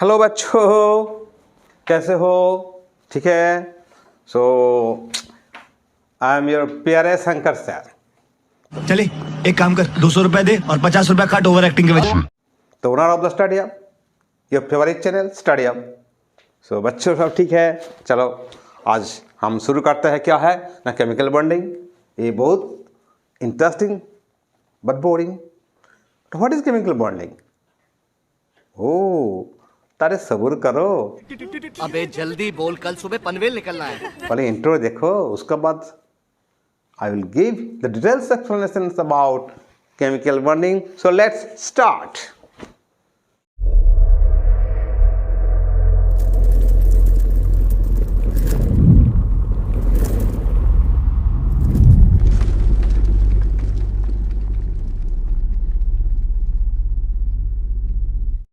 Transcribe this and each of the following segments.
Hello बच्चों, कैसे हो? ठीक है। सो आई एम योर प्यारे शंकर सर। चले एक काम कर, 200 रुपए दे और 50 रुपए काट ओवर एक्टिंग के वजह। तो owner of the stadium, your favourite channel stadium. So बच्चों सब ठीक है। चलो आज हम शुरू करते हैं। क्या है ना, केमिकल बॉन्डिंग। ये बहुत interesting but boring. What is chemical bonding? ओ तारे सब्र करो, अबे जल्दी बोल, कल सुबह पनवेल निकलना है। पहले इंट्रो देखो, उसके बाद I will give the details explanations about chemical bonding. So let's start.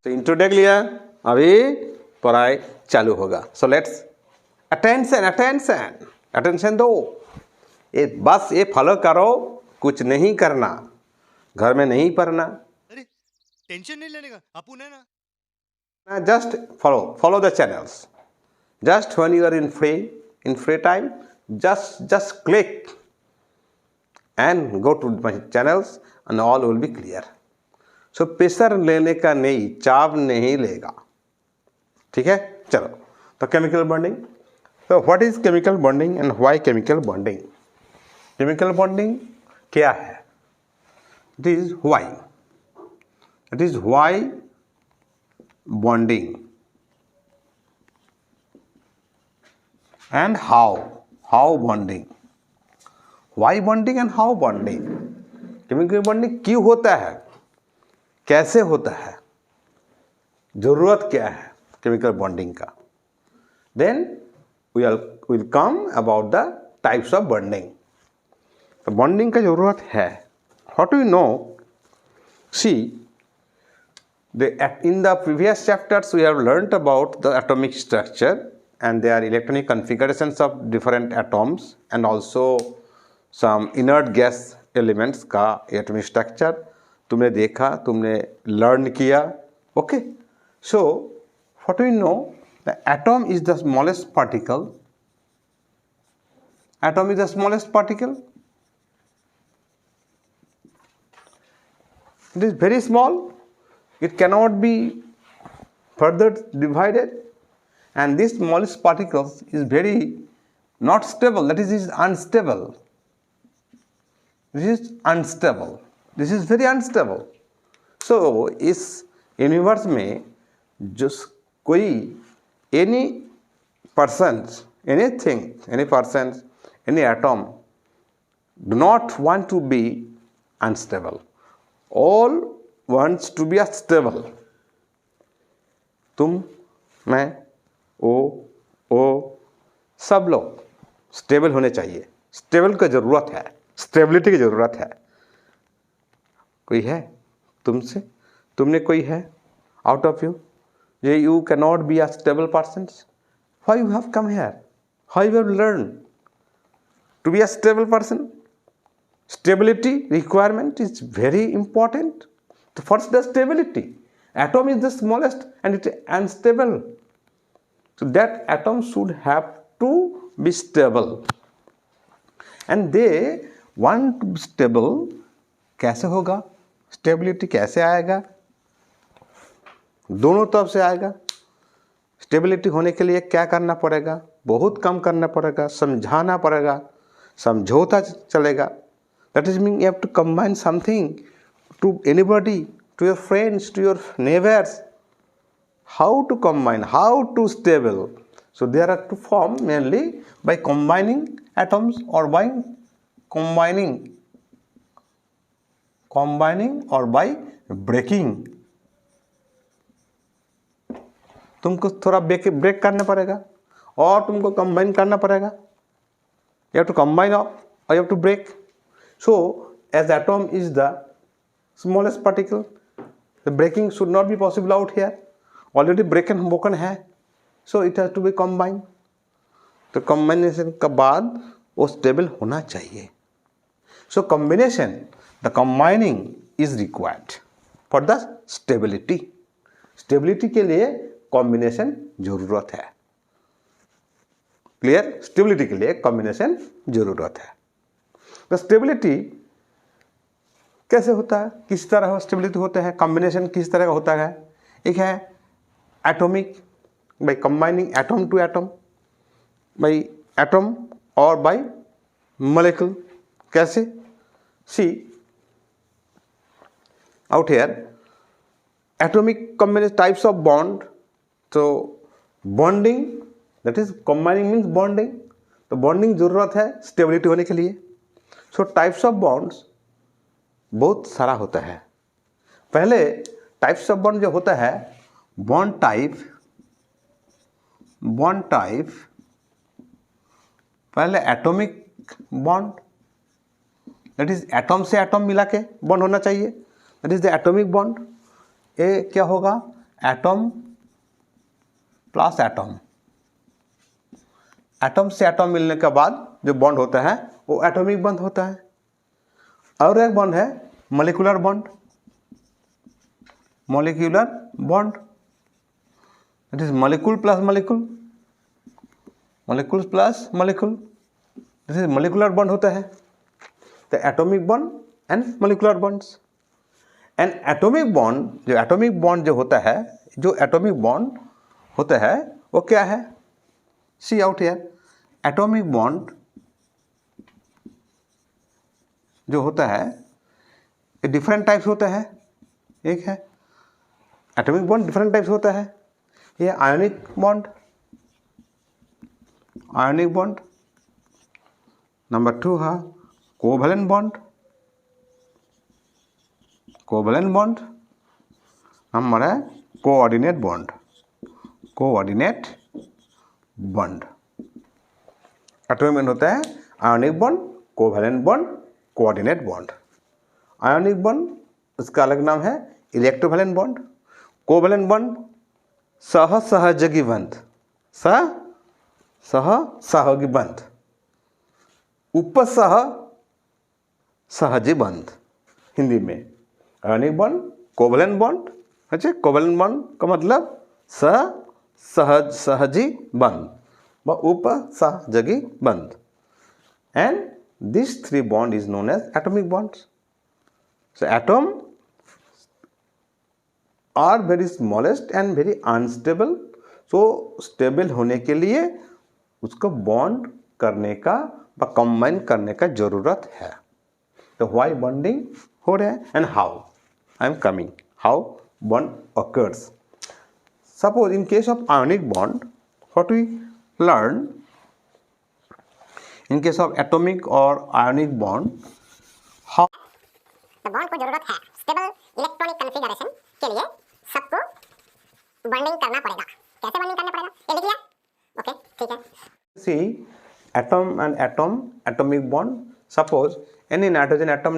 तो इंट्रो देख लिया, अभी पढ़ाई चालू होगा। सो लेट्स अटेंशन दो। ये बस ये फॉलो करो, कुछ नहीं करना, घर में नहीं पढ़ना। अरे टेंशन नहीं लेने का, अपुन है ना। Just follow the channels. Just when you are in free time, just click and go to my channels and all will be clear. So pressure लेने का नहीं, चाप नहीं लेगा। ठीक है, चलो। तो केमिकल बॉन्डिंग। तो what is chemical bonding and why chemical bonding? Chemical bonding क्या है? It is why bonding and how bonding. Why bonding and how bonding. Chemical bonding क्यों होता है, कैसे होता है, जरूरत क्या है केमिकल बॉन्डिंग का। Then we will come about the types of bonding. तो बॉन्डिंग का जरूरत है। How do you know? See, in the previous chapters we have learnt about the atomic structure and their electronic configurations of different atoms and also some inert gas elements का atomic structure तुमने देखा, तुमने learn किया। Okay, so what do you know? The atom is the smallest particle. Atom is the smallest particle. It is very small. It cannot be further divided, and this smallest particles is very not stable. That is unstable. This is unstable. This is very unstable. So इस universe में जो कोई any persons, anything, any persons, any atom do not want to be unstable. All wants to be stable. तुम, मैं, ओ सब लोग stable होने चाहिए। स्टेबल की ज़रूरत है, स्टेबिलिटी की ज़रूरत है। कोई है तुमसे, तुमने कोई है out of you cannot be a stable person? Why you have come here? How you have learned to be a stable person? Stability requirement is very important. So first the stability. Atom is the smallest and it is unstable. So that atom should have to be stable. And they want to be stable. कैसे होगा? Stability कैसे आएगा? दोनों तरफ से आएगा। Stability होने के लिए क्या करना पड़ेगा? बहुत कम करना पड़ेगा, समझाना पड़ेगा, समझौता चलेगा। That is mean you have to combine something to anybody, to your friends, to your neighbours. How to combine, how to stable? So there are two form mainly by combining atoms और by combining or by breaking. तुमको थोड़ा break करना पड़ेगा और तुमको combine करना पड़ेगा। You have to combine और you have to break. So as atom is the smallest particle, the breaking should not be possible out here. Already broken है, so it has to be combine. तो combination के बाद वो stable होना चाहिए। So combination, the combining is required for the stability. Stability के लिए combination जरूरत है। क्लियर? स्टेबिलिटी के लिए कॉम्बिनेशन जरूरत है। तो स्टेबिलिटी कैसे होता है, किस तरह स्टेबिलिटी होता है, कॉम्बिनेशन किस तरह का होता है? एक है atomic, by combining atom to atom, by atom और बाय मॉलिक्यूल। कैसे? See out here atomic combination types of bond. So bonding, that is combining means bonding, तो bonding जरूरत है स्टेबिलिटी होने के लिए। सो टाइप्स ऑफ बॉन्ड्स बहुत सारा होता है। पहले टाइप्स ऑफ बॉन्ड जो होता है, बॉन्ड टाइप पहले atomic bond, that is atom से एटम मिला के बॉन्ड होना चाहिए, that is the atomic bond. ये क्या होगा? एटम प्लस एटम, एटम से एटम मिलने के बाद जो बॉन्ड होता है वो एटॉमिक बॉन्ड होता है। और एक बॉन्ड है molecular bond, that is molecule plus molecule, this is molecular bond होता है। The atomic bond and molecular bonds. And atomic bond जो होता है, वो क्या है? सी आउट हियर, एटॉमिक बॉन्ड जो होता है ये डिफरेंट टाइप्स होता है। एक है एटॉमिक बॉन्ड डिफरेंट टाइप्स होता है, ये आयनिक बॉन्ड, नंबर 2 है कोवैलेंट बॉन्ड, नंबर है कोऑर्डिनेट बॉन्ड। एटॉमिक बॉन्ड होता है ionic bond, covalent bond, coordinate bond. Ionic bond इसका अलग नाम है इलेक्ट्रोवैलेंट बॉन्ड। कोवैलेंट बॉन्ड सहसहयोगी बंध, सहसहयोगी बंध, उपसह सहजी बंध हिंदी में। आयनिक बॉन्ड, कोवैलेंट बॉन्ड, अच्छा कोवैलेंट बॉन्ड का मतलब सहजी बंध व उपसहयोगी बंध। And this 3 bond is known as atomic bonds. So atom are very smallest and very unstable. So stable होने के लिए उसको बॉन्ड करने का व कंबाइन करने का जरूरत है। तो व्हाई बॉन्डिंग हो रहा है and how I am coming, how bond occurs. Suppose in case of ionic bond, what we learn in case of atomic or ionic bond, how तो बॉन्ड को जरूरत है स्टेबल इलेक्ट्रॉनिक कॉन्फ़िगरेशन के लिए सबको बॉन्डिंग करना पड़ेगा। कैसे बॉन्डिंग करना पड़ेगा ये लिख लिया? ओके ठीक है। see atom and atom, atomic bond. Suppose any nitrogen atom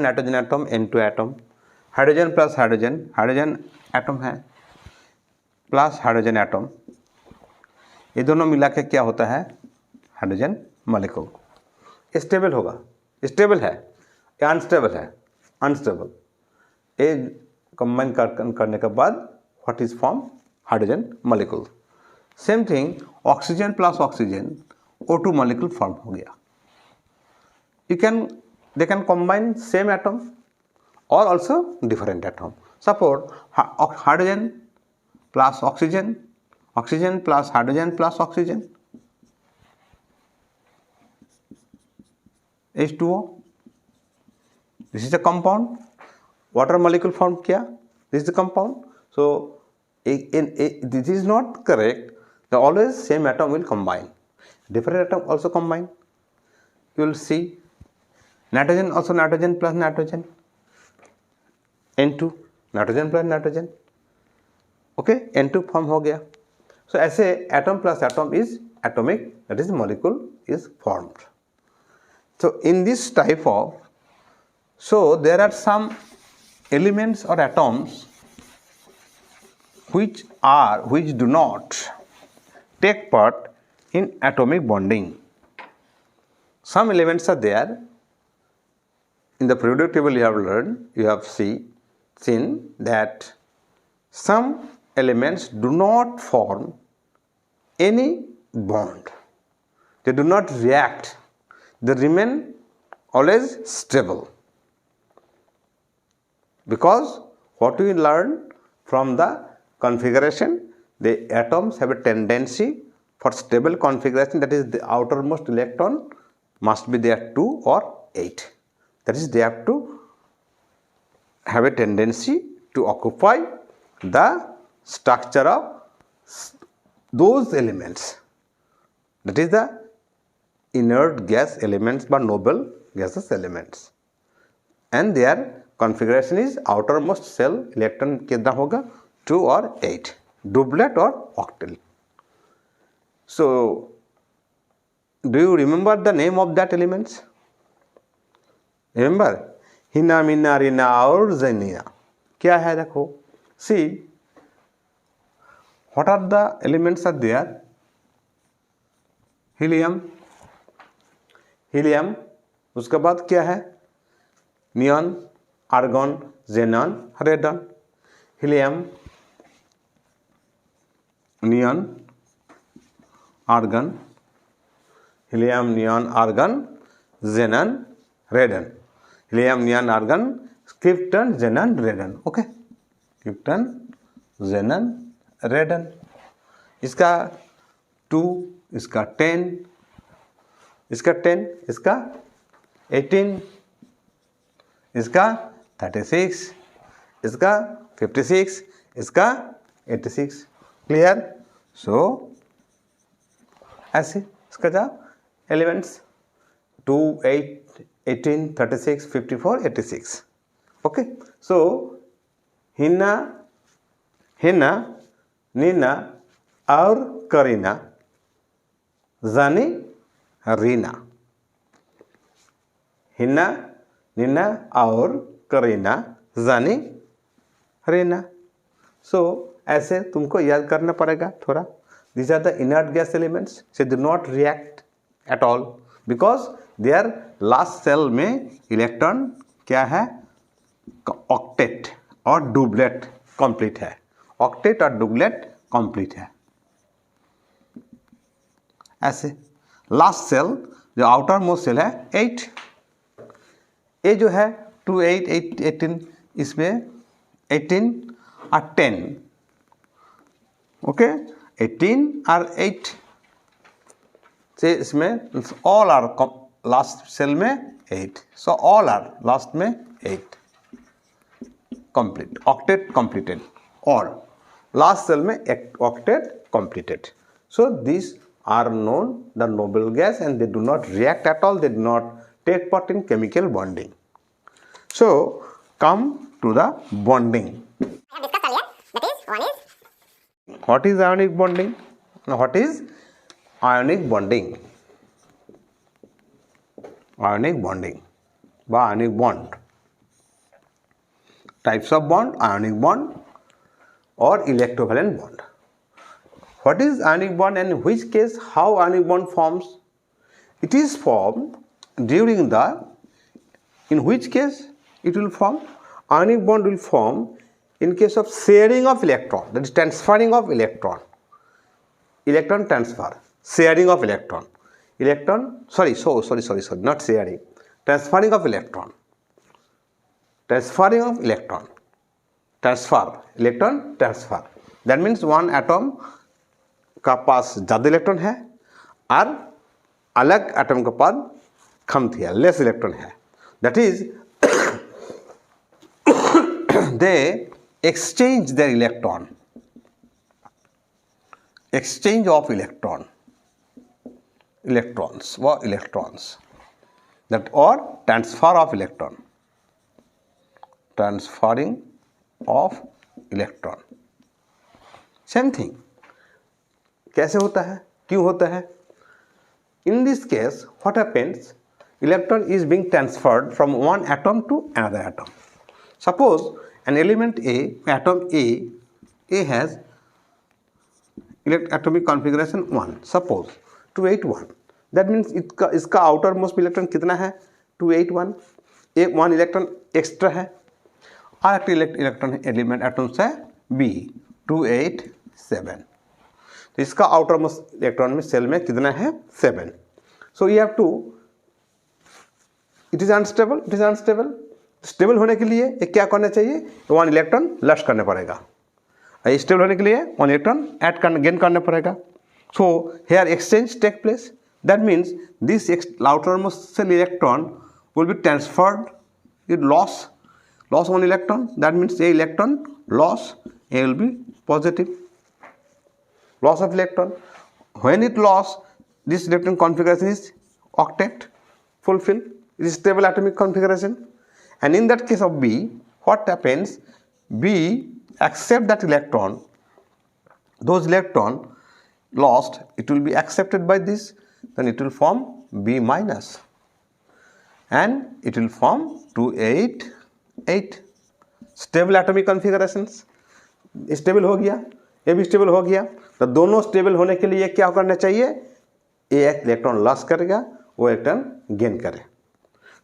N2 atom, hydrogen plus hydrogen atom है प्लस हाइड्रोजन एटम, ये दोनों मिला के क्या होता है? Hydrogen molecule. स्टेबल होगा, स्टेबल है या अनस्टेबल है? अनस्टेबल। ये कंबाइन करने के बाद what is form? Hydrogen molecule. Same thing oxygen plus oxygen O2 molecule form हो गया। They can combine same atom or also different atom. Suppose hydrogen plus oxygen plus hydrogen plus oxygen, H2O. This is a compound. Water molecule formed किया, this is the compound. So this is not correct. The always same atom will combine. Different atom also combine. You will see nitrogen also nitrogen plus nitrogen, N2 nitrogen plus nitrogen, okay N2 form हो गया। So ऐसे atom plus atom is atomic, that is molecule is formed. So in this type of, so there are some elements और atoms which do not take part in atomic bonding. Some elements are there. In the periodic table you have learned, you have seen that some elements do not form any bond. They do not react. They remain always stable. Because what we learn from the configuration, the atoms have a tendency for stable configuration, that is the outermost electron must be there 2 or 8. That is, they have to have a tendency to occupy the structure of those elements. That is the inert gas elements or noble gaseous elements. And their configuration is outermost shell electron कितना होगा 2 or 8, doublet or octal. So, do you remember the name of that elements? Remember, Hina Meena Reena और जेनिना. क्या है देखो? See, what are the elements are there? Helium, उसके बाद क्या है? Neon, argon, xenon, radon. Helium, neon, argon, helium, neon, argon, xenon, radon. Helium, neon, argon, krypton, xenon, radon. Okay, krypton, xenon, radon. इसका 2, इसका 10, इसका 10, इसका 18, इसका 36, इसका 56, इसका 86. क्लियर? सो ऐसे इसका जा एलिमेंट्स 2, 8, 18, 36, 54, 86. ओके, सो हिना, नीना और करीना, जानी, रीना. हिना, नीना और करीना, जानी, रीना. सो ऐसे तुमको याद करना पड़ेगा थोड़ा. These are the inert gas elements. They do not react at all because their last cell में इलेक्ट्रॉन क्या है? ऑक्टेट और डुबलेट कंप्लीट है. ऑक्टेट और डुबलेट कंप्लीट है. ऐसे लास्ट सेल जो आउटर मोस्ट सेल है 8. ये जो है 2, 8, 18, इसमें 18 और 10. ओके, 18 और 8 से इसमें ऑल आर लास्ट सेल में 8. सो ऑल आर लास्ट में 8 complete. Octet completed. All last cell में octet completed. So this are known the noble gas and they do not react at all. They do not take part in chemical bonding. So come to the bonding. I have discussed earlier. That is, one is What is ionic bonding? What is ionic bonding? Ionic bonding বা ionic bond. Types of bond: ionic bond or electrovalent bond. What is ionic bond and in which case how ionic bond forms? It is formed during the, in which case it will form? Ionic bond will form in case of sharing of electron, that is transferring of electron. Electron transfer, sharing of electron. Sorry, not sharing. Transferring of electron. Transferring of electron. Transfer, electron transfer. That means one atom का पास ज़्यादा electron है और अलग atom के पास कम है, less electron है. That is they exchange their electron, exchange of electrons व इलेक्ट्रॉन्स, दैट और transfer of electron, transferring of electron. Same thing. कैसे होता है, क्यों होता है? In this case what happens, electron is being transferred from one atom to another atom. Suppose an element A, atom A has atomic configuration 1, suppose 281. That means इसका outer most electron कितना है? 281. एक 1 इलेक्ट्रॉन एक्स्ट्रा है और एक electron element atoms है B, 287। तो इसका आउटर मोस्ट इलेक्ट्रॉन में सेल में कितना है 7। So you have to, it is unstable. Stable होने के लिए ये क्या करना चाहिए, 1 इलेक्ट्रॉन लॉस करना पड़ेगा। स्टेबल होने के लिए 1 इलेक्ट्रॉन गेन करना पड़ेगा। So here exchange take place, that means this outermost cell electron will be transferred, it loss 1 electron, that means a electron loss, A will be positive, loss of electron. When it loss, this electron configuration is octet fulfilled, it is stable atomic configuration. And in that case of B, what happens, B accept that electron, those electron lost, it will be accepted by this, then it will form B minus and it will form 288 stable atomic configurations. Stable हो गया, ये भी stable हो गया। तो दोनों stable होने के लिए क्या करना चाहिए, एक इलेक्ट्रॉन लॉस करेगा, वो इलेक्ट्रॉन गेन करे।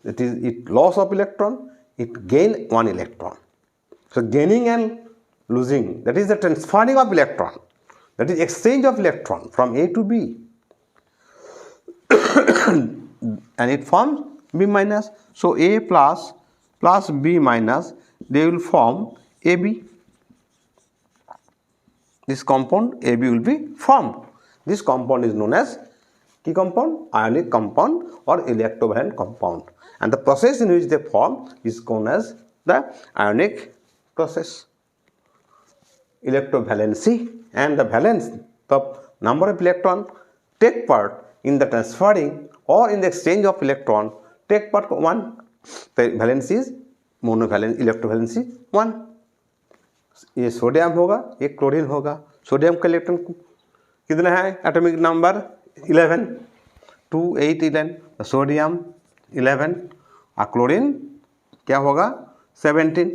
It is it loss of electron, it gain 1 electron. So gaining and losing, that is the transferring of electron, that is exchange of electron from A to B and it forms B minus. So A plus B minus, they will form AB. This compound AB will be formed. This compound is known as key compound, ionic compound or electrovalent compound, and the process in which they form is known as the ionic process. Electrovalency and the valence, the number of electron take part in the transferring or in the exchange of electron take part 1. The valence is monovalent, electrovalency 1. ये sodium होगा, ये chlorine होगा। Sodium का electron कितना है, atomic number 11, 288, sodium 11 और chlorine क्या होगा 17।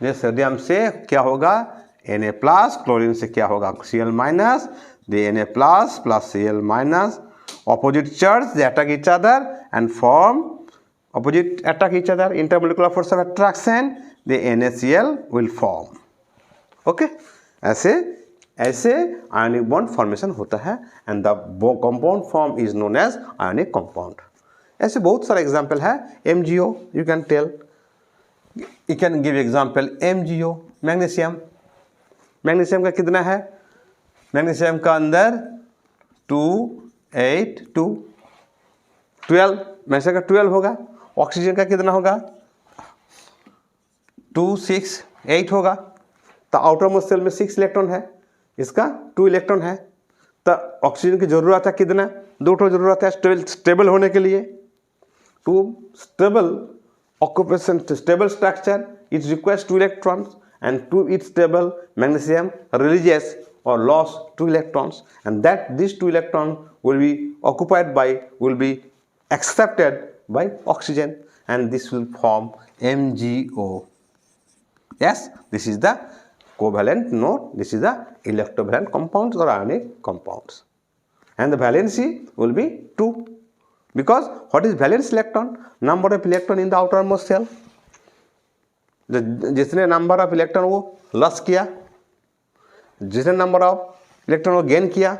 ये सोडियम से क्या होगा Na+, क्लोरीन से क्या होगा Cl-, the Na+ plus Cl-, opposite charge, they attack each other and form opposite attack each other, intermolecular force of attraction, the NaCl will form. Okay, ऐसे ionic bond formation होता है and the compound form is known as ionic compound. ऐसे बहुत सारे example है। MgO, you can tell, you can give example MgO, magnesium. Magnesium का कितना है, मैग्नीशियम का अंदर 2, 8, 2, 12, मैग्नीशियम का 12 होगा। ऑक्सीजन का कितना होगा 2, 6, 8 होगा। तो आउटर मोस्ट सेल में 6 इलेक्ट्रॉन है, इसका 2 इलेक्ट्रॉन है। तो ऑक्सीजन की जरूरत है कितना, 2 जरूरत है स्टेबल होने के लिए। To stable occupation, stable structure, it requires 2 electrons and to its stable magnesium releases or loss 2 electrons, and that these 2 electrons will be occupied by, will be accepted by oxygen, and this will form MgO. Yes, this is the covalent node, this is the electrovalent compounds or ionic compounds, and the valency will be 2, because what is valence electron, number of electron in the outermost shell, जिसने number of electron वो loss किया, जिसने number of electron वो gain किया,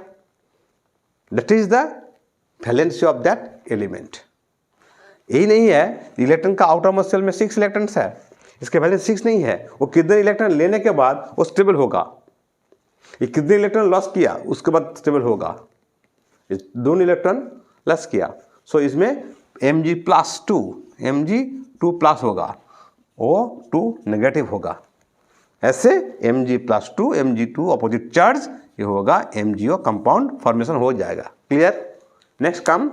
that is the valency of that element. यही नहीं है electron का आउटर मोस्ट सेल में 6 इलेक्ट्रॉन्स है, इसके वैलेंस 6 नहीं है। वो कितने इलेक्ट्रॉन लेने के बाद वो स्टेबल होगा, ये कितने इलेक्ट्रॉन लॉस किया उसके बाद स्टेबल होगा। 2 इलेक्ट्रॉन लॉस किया, सो इसमें Mg+2 होगा, O2 नेगेटिव होगा। ऐसे Mg+2, Mg2 अपोजिट चार्ज, ये होगा MgO कंपाउंड फॉर्मेशन हो जाएगा। Clear? Next come.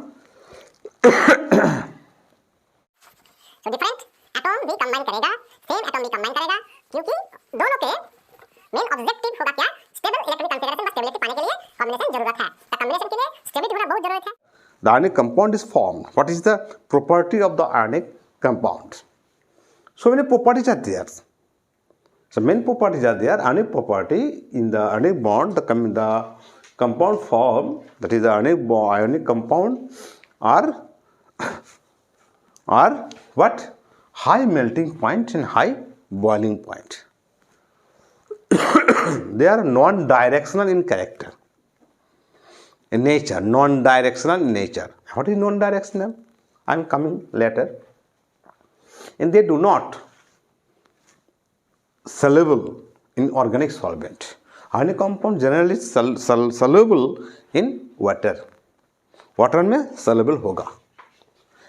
So different atom भी कंबाइन करेगा, सेम एटम भी कंबाइन करेगा, क्योंकि दोनों के मेन ऑब्जेक्टिव होगा क्या, स्टेबल इलेक्ट्रॉनिक कॉन्फ़िगरेशन, स्टेबिलिटी पाने के लिए कॉम्बिनेशन जरूरत है। तो कॉम्बिनेशन के लिए स्टेबिलिटी होना बहुत जरूरत है। The ionic compound is formed. What is the property of the ionic compound? So many properties are there. So main properties are there. Ionic property in the ionic bond, the compound form, that is the ionic compound, are what? High melting point and high boiling point. they are non-directional in character, in nature, non-directional in nature. What is non-directional? I am coming later. And they do not soluble in organic solvent. Organic compound generally soluble in water. Water में soluble होगा.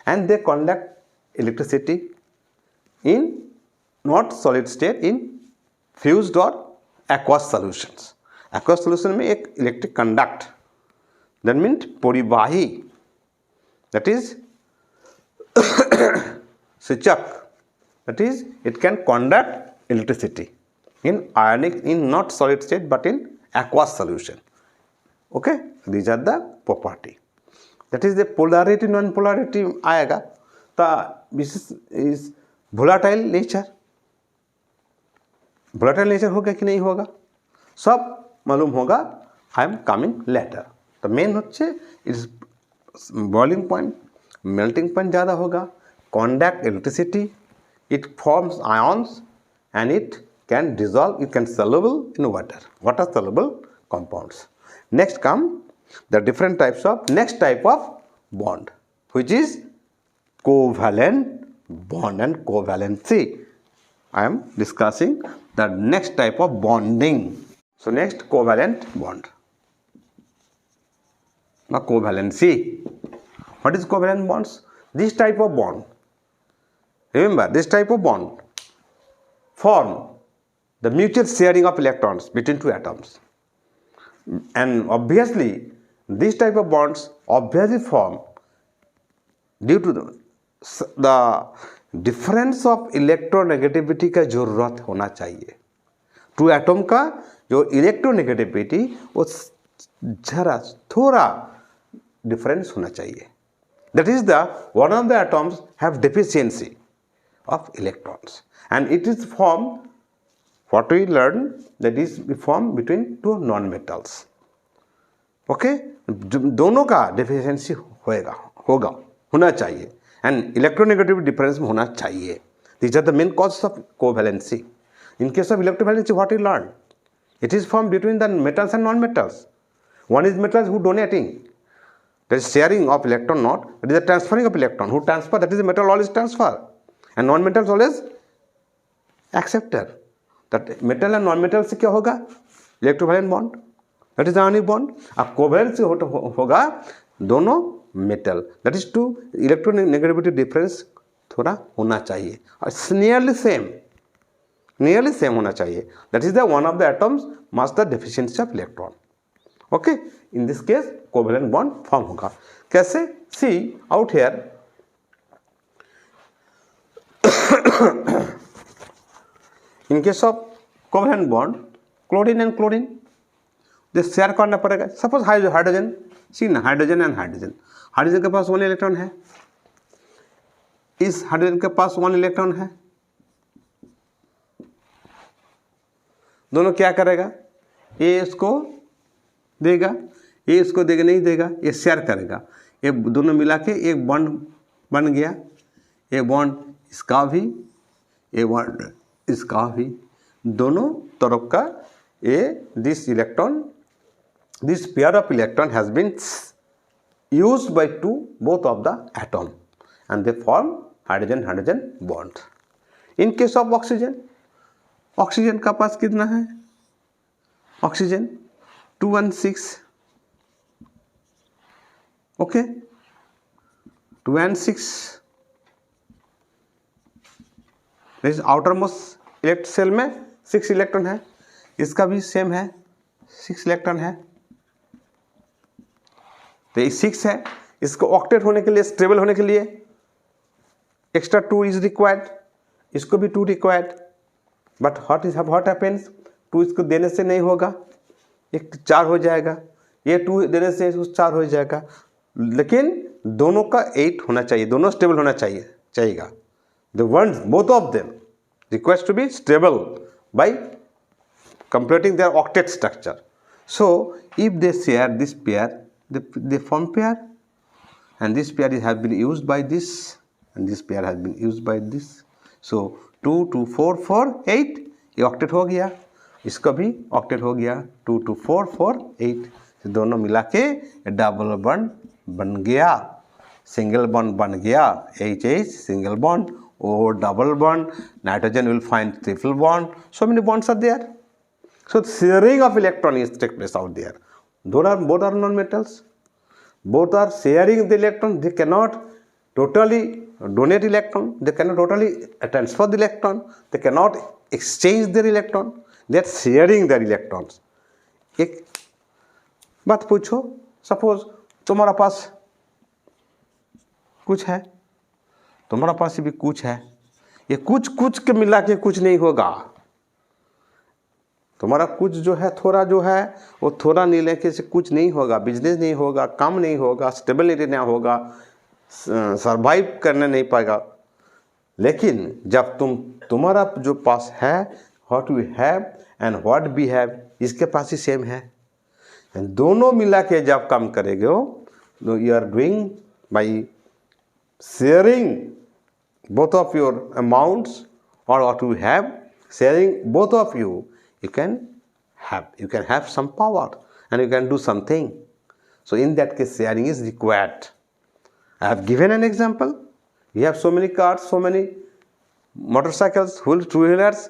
And they conduct electricity in not solid state, in fused or aqueous solutions. Aqueous solution में एक electric conduct, that means परिवाही, that is सूचक, that is it can conduct electricity in ionic, in not solid state but in aqueous solution. Okay, these are the property. That is the polarity, non-polarity आएगा. The is volatile nature. Volatile nature होगा कि नहीं होगा सब मालूम होगा. I am coming later. The main होच्छे is boiling point, melting point ज़्यादा होगा, conduct electricity, it forms ions and it can dissolve, it can soluble in water soluble compounds. Next come the different types of next type of bond, which is covalent bond and covalency. I am discussing the next type of bonding. So next, covalent bond. Now covalency. What is covalent bonds? This type of bond, remember, this type of bond form the mutual sharing of electrons between two atoms. And obviously this type of bonds obviously form due to the difference of electronegativity का जरूरत होना चाहिए. To atom का जो electronegativity वो जरा थोड़ा difference होना चाहिए. That is the one of the atoms have deficiency of electrons and it is formed, what we learned, that is formed between two non-metals. Okay, दोनों का deficiency होगा होना चाहिए and electronegativity difference होना चाहिए. These are the main causes of covalency. In case of electrovalency, what we learned, it is formed between the metals and non-metals. One is metals who donating, that is sharing of electron, not that is the transferring of electron. Who transfer, that is the metal always transfer, and non-metals always acceptor. That metal and non-metal से क्या होगा? Electrovalent bond, that is the ionic bond. अब covalent से होगा दोनों metal, that is two electronegativity difference थोड़ा होना चाहिए और nearly same होना चाहिए. That is the one of the atoms must the deficiency of electron. Okay, in this case covalent bond form होगा. कैसे? See out here. In case of covalent bond, chlorine and chlorine, they share करना पड़ेगा. Suppose hydrogen, see ना, hydrogen and hydrogen. Hydrogen के पास 1 electron है, इस hydrogen के पास 1 electron है. दोनों क्या करेगा? ये इसको देगा, ये इसको देगा, नहीं देगा, ये शेयर करेगा. ये दोनों मिला के एक बॉन्ड बन गया. ये बॉन्ड इसका भी, ये बॉन्ड इसका भी, दोनों तरफ का ये this electron, this pair of electron has been used by both of the atom and they form hydrogen bond. In case of oxygen, oxygen का पास कितना है? Oxygen 216. Okay, 2 and 6. This outermost cell में 6 इलेक्ट्रॉन है, इसका भी same है, 6 electron है. तो ये 6 है, इसको ऑक्टेट होने के लिए, स्टेबल होने के लिए एक्स्ट्रा 2 इज रिक्वायर्ड, इसको भी 2 रिक्वायर्ड. बट व्हाट हैपेंस, 2 इसको देने से नहीं होगा, एक 4 हो जाएगा, ये 2 देने से 4 हो जाएगा. लेकिन दोनों का 8 होना चाहिए, दोनों स्टेबल होना चाहिएगा. The ones both of them requires to be stable by completing their octet structure. So if they share this pair, they form pair, and this pair has been used by this, and this pair has been used by this. So 2 2 4 4 8 ये octet हो गया. इसका भी octet हो गया 2 2 4 4 8, दोनों मिला के डबल बॉन्ड बन गया, सिंगल बॉन्ड बन गया, H H single bond, O double bond, nitrogen will find triple bond, so many bonds are there. So sharing of electron is take place out there. Both are non-metals. Both are sharing the electron. They cannot totally donate electron. They cannot totally transfer the electron. They cannot exchange their electron. They are sharing their electrons. एक बात पूछो, suppose तुम्हारा पास कुछ है, तुम्हारा पास भी कुछ है, ये कुछ के मिला के कुछ नहीं होगा। तुम्हारा कुछ जो है, थोड़ा जो है, वो थोड़ा नहीं लेके से कुछ नहीं होगा, बिजनेस नहीं होगा, काम नहीं होगा, स्टेबिलिटी नहीं होगा, सरवाइव करने नहीं पाएगा। लेकिन जब तुम्हारा जो पास है, what we have and what we have, इसके पास ही सेम है। दोनों मिला के जब काम करेंगे हो, you are doing by sharing both of your amounts or what you have, sharing both of you, you can have some power and you can do something. So in that case, sharing is required. I have given an example. You have so many cars, so many motorcycles, two-wheelers,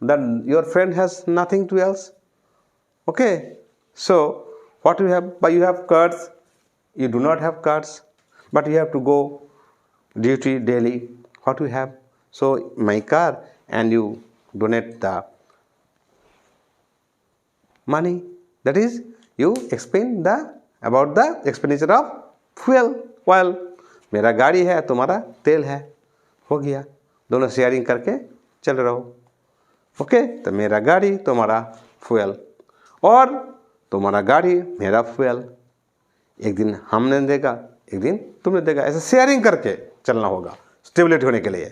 that your friend has nothing to else. Okay, so what you have? But you have cars, you do not have cars, but you have to go duty daily. What you have? So my car, and you donate the money. That is, you explain about the expenditure of fuel, oil. मेरा गाड़ी है, तुम्हारा तेल है, हो गया, दोनों sharing करके चल रहो। ओके, तो मेरा गाड़ी, तुम्हारा फ्यूल, और तुम्हारा गाड़ी, मेरा फ्यूल। एक दिन हमने देगा, एक दिन तुमने देगा, ऐसे शेयरिंग करके चलना होगा स्टेबिलिटी होने के लिए।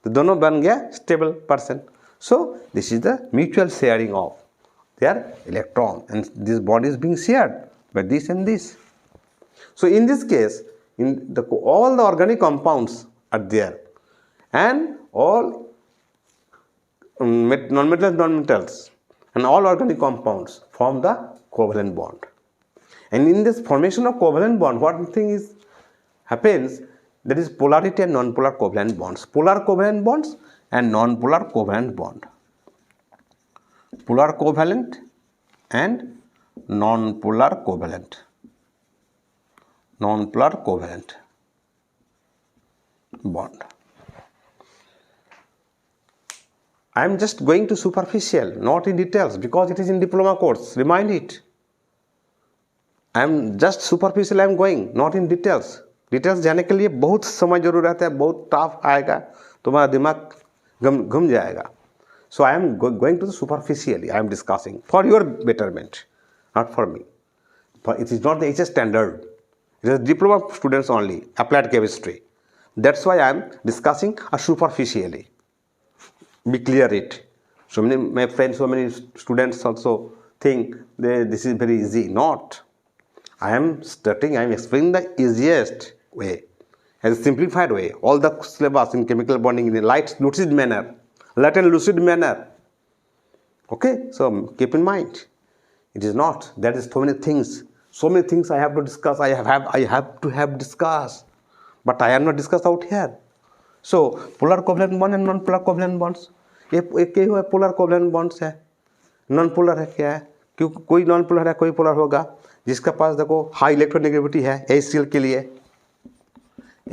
तो दोनों बन गया stable person. So this is the mutual sharing of their electron, and this body is being shared by this and this. So in this case, all the organic compounds are there, and all non-metals and all organic compounds form the covalent bond. And in this formation of covalent bond, what thing is happens, that is polarity and non-polar covalent bonds. Polar covalent bonds and non-polar covalent bond. Polar covalent and non-polar covalent. Non-polar covalent bond. I am just going to superficial, not in details, because it is in diploma course. Remind it. I am just superficial. I am going, not in details. Details जाने के लिए बहुत समय ज़रूरत है, बहुत tough आएगा, तुम्हारा दिमाग घूम जाएगा। So I am going to the superficially, I am discussing for your betterment, not for me. It is not the H standard, it is diploma students only, applied chemistry. That's why I am discussing superficially. Be clear it. So many my friends, so many students also think this is very easy. Not. I am explaining the easiest way, as a simplified way. All the syllabus in chemical bonding in a light and lucid manner. Okay, so keep in mind, it is not. That is so many things I have to discuss. I have to have discussed, but I am not discussed out here. So polar covalent bond and non-polar covalent bonds, ये क्या हुआ? Polar covalent bonds है, non polar है क्या है? क्योंकि कोई non polar है, कोई पोलर होगा। जिसका पास देखो हाई इलेक्ट्रोनेगेटिविटी है, HCl के लिए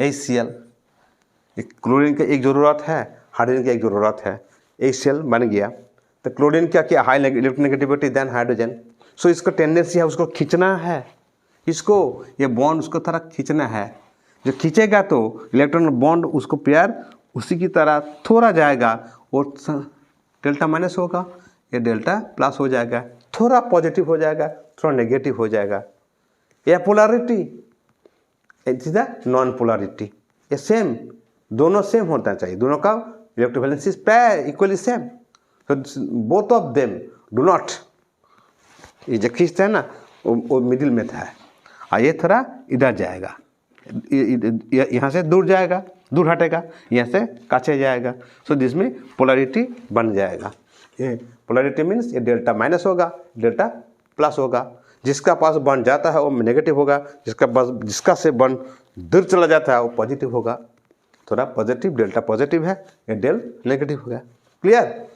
HCl, क्लोरीन की एक ज़रूरत है, हाइड्रोजन की एक ज़रूरत है, HCl बन गया। तो क्लोरीन क्या हाई इलेक्ट्रोनेगेटिविटी देन हाइड्रोजन। सो इसका टेंडेंसी है उसको खींचना है, इसको ये बॉन्ड उसको तरह खींचना है। जो खींचेगा तो इलेक्ट्रॉन बॉन्ड उसको पेयर उसी की तरह थोड़ा जाएगा, और डेल्टा माइनस होगा, ये डेल्टा प्लस हो जाएगा, थोड़ा पॉजिटिव हो जाएगा, थोड़ा नेगेटिव हो जाएगा। ये polarity, it is the non polarity. ये सेम, दोनों सेम होना चाहिए, दोनों का इलेक्ट्रोवैलेंसी इक्वली सेम। तो both of them do not, ये जो खींचते हैं ना वो मिडिल में था, और ये थोड़ा इधर जाएगा, यहाँ से दूर जाएगा, दूर हटेगा, यहाँ से काचे जाएगा। सो दिस में पोलैरिटी बन जाएगा। ये पोलैरिटी मीन्स ये डेल्टा माइनस होगा, डेल्टा प्लस होगा। जिसका पास बॉन्ड जाता है वो नेगेटिव होगा, जिसका से बॉन्ड दूर चला जाता है वो पॉजिटिव होगा। थोड़ा पॉजिटिव, डेल्टा पॉजिटिव है, ये डेल नेगेटिव हो गया। Clear?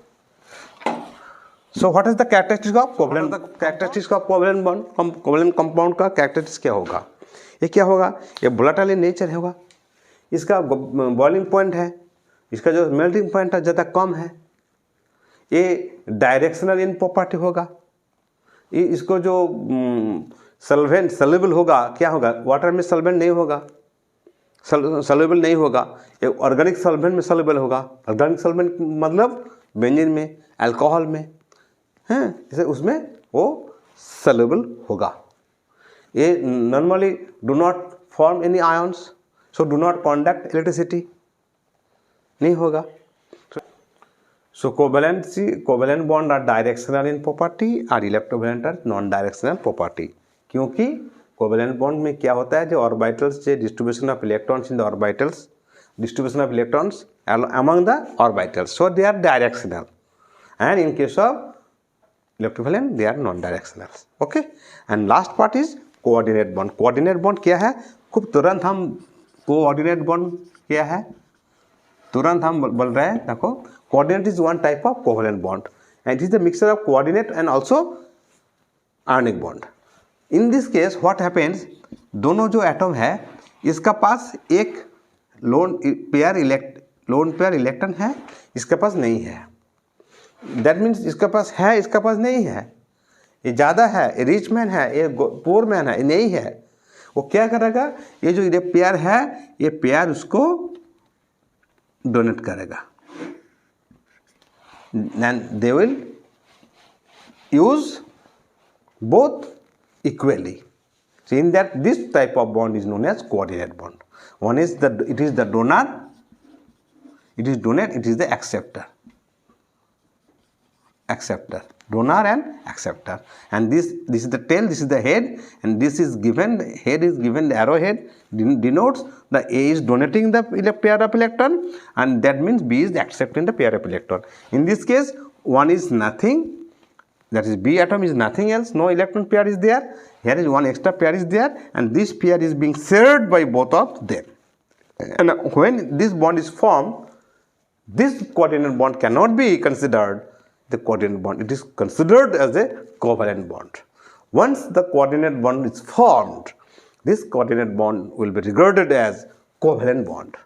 So what is the characteristics of covalent? Characteristics of covalent bond, covalent compound का कैरेक्टरिस्टिक्स क्या होगा? ये क्या होगा? ये वोलेटाइल इन नेचर होगा, इसका बॉइलिंग पॉइंट है, इसका जो मेल्टिंग पॉइंट है ज़्यादा कम है, ये डायरेक्शनल इन प्रॉपर्टी होगा, इसको जो सॉल्वेंट सॉल्युबल होगा, क्या होगा? वाटर में सॉल्वेंट नहीं होगा, सॉल्युबल नहीं होगा, ये ऑर्गेनिक सॉल्वेंट में सॉल्युबल होगा। ऑर्गेनिक सॉल्वेंट मतलब बेंजीन में, अल्कोहल में, हैं, जैसे उसमें वो सॉल्युबल होगा। ये normally do not form any ions, so do not conduct electricity, नहीं होगा। So covalent bond are directional in property और electrovalent are non-directional property। क्योंकि covalent bond में क्या होता है, जो orbitals से distribution of electrons in the orbitals, distribution of electrons among the orbitals, so they are directional, and in case of electrovalent they are non-directional। okay, and last part is coordinate bond। coordinate bond क्या है? खूब तुरंत हम coordinate bond क्या है तुरंत हम बोल रहे हैं। देखो, coordinate is one type of covalent bond and it is the mixture of coordinate and also ionic bond। in this case what happens, दोनों जो एटम है इसका पास एक लोन पेयर इलेक्ट्रॉन है, इसके पास नहीं है। दैट मीन्स इसके पास है, इसका पास नहीं है, ये ज़्यादा है, ये रिच मैन है, ये पुअर मैन है, ये नहीं है। वो क्या करेगा, ये जो पेयर है ये पेयर उसको डोनेट करेगा, and they will use both equally। so in that this type of bond is known as coordinate bond। one is it is the donor, it is the acceptor, donor and acceptor, and this is the tail, this is the head, and this is given, head is given, the arrowhead denotes the A is donating the pair of electron, and that means B is accepting the pair of electron। in this case one is nothing, that is B atom is nothing else, no electron pair is there, here is one extra pair is there, and this pair is being shared by both of them, and when this bond is formed, this coordinate bond cannot be considered the coordinate bond, it is considered as a covalent bond। once the coordinate bond is formed, this coordinate bond will be regarded as covalent bond।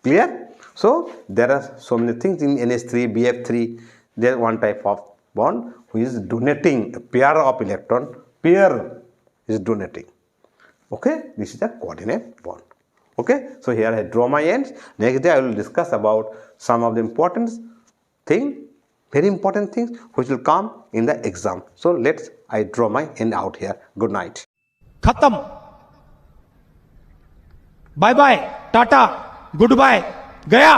clear? so there are so many things in NH3, BF3, there is one type of bond who is donating a pair of electron, pair is donating, okay, this is a coordinate bond। okay, so here I draw my ends, next day I will discuss about some of the important thing, very important things which will come in the exam। so I draw my end out here। good night। खत्म, bye bye, tata, goodbye, गया।